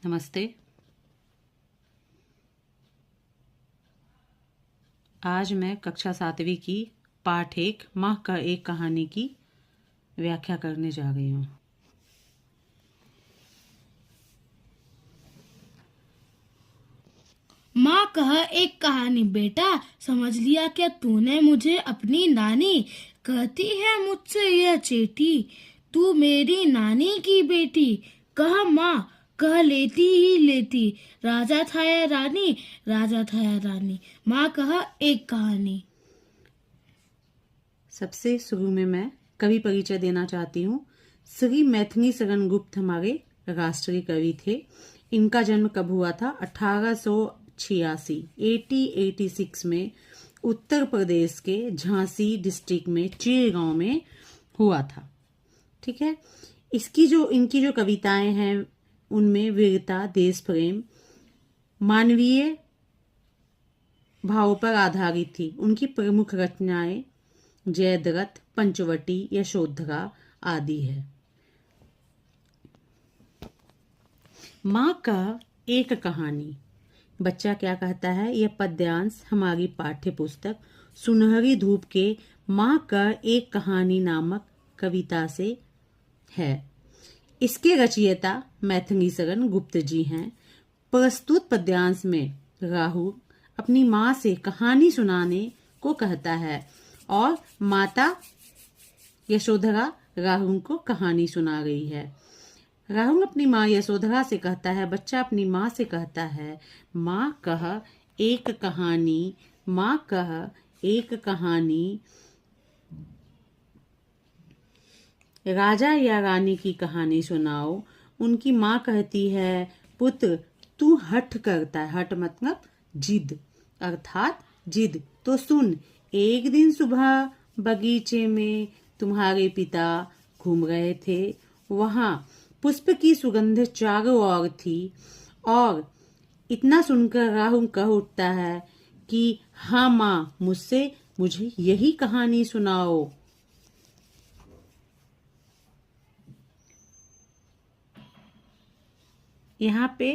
नमस्ते। आज मैं कक्षा 7वीं की पाठ 1 माँ का एक कहानी की व्याख्या करने जा रही हूँ। माँ कह एक कहानी। बेटा, समझ लिया क्या तूने मुझे अपनी नानी? कहती है मुझसे यह चेटी, तू मेरी नानी की बेटी। कह माँ, कह लेती ही लेती, राजा था या रानी, राजा था या रानी। माँ कह एक कहानी। सबसे शुरू में मैं कवि परिचय देना चाहती हूँ। श्री मैथिली शरण गुप्त हमारे राष्ट्रीय कवि थे। इनका जन्म कब हुआ था? 1886 1886 में उत्तर प्रदेश के झांसी डिस्ट्रिक्ट में चीर गांव में हुआ था। ठीक है। इनकी जो कविताएं हैं उनमें वीरता, देश प्रेम, मानवीय भावों पर आधारित थी। उनकी प्रमुख रचनाएं जयद्रथ, पंचवटी, यशोधरा आदि है। माँ का एक कहानी। बच्चा क्या कहता है? यह पद्यांश हमारी पाठ्य पुस्तक सुनहरी धूप के माँ का एक कहानी नामक कविता से है। इसके रचयिता मैथिली शरण गुप्त जी हैं। प्रस्तुत पद्यांश में राहुल अपनी माँ से कहानी सुनाने को कहता है और माता यशोधरा राहुल को कहानी सुना रही है। राहुल अपनी माँ यशोधरा से कहता है, बच्चा अपनी माँ से कहता है, माँ कह एक कहानी, माँ कह एक कहानी। राजा या रानी की कहानी सुनाओ। उनकी माँ कहती है, पुत्र तू हठ करता है। हठ मतलब जिद, अर्थात जिद। तो सुन, एक दिन सुबह बगीचे में तुम्हारे पिता घूम रहे थे। वहां पुष्प की सुगंध चारों ओर थी और इतना सुनकर राहुल कह उठता है कि हाँ माँ, मुझे यही कहानी सुनाओ। यहाँ पे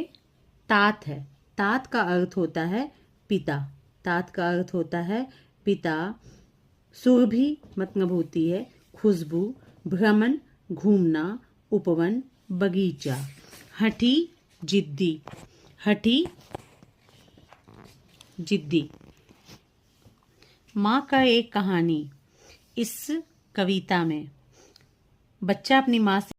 तात है। तात का अर्थ होता है पिता। तात का अर्थ होता है पिता। सुरभि मतलब होती है खुशबू, भ्रमण घूमना, उपवन बगीचा। हठी जिद्दी, हठी जिद्दी। माँ का एक कहानी। इस कविता में बच्चा अपनी माँ से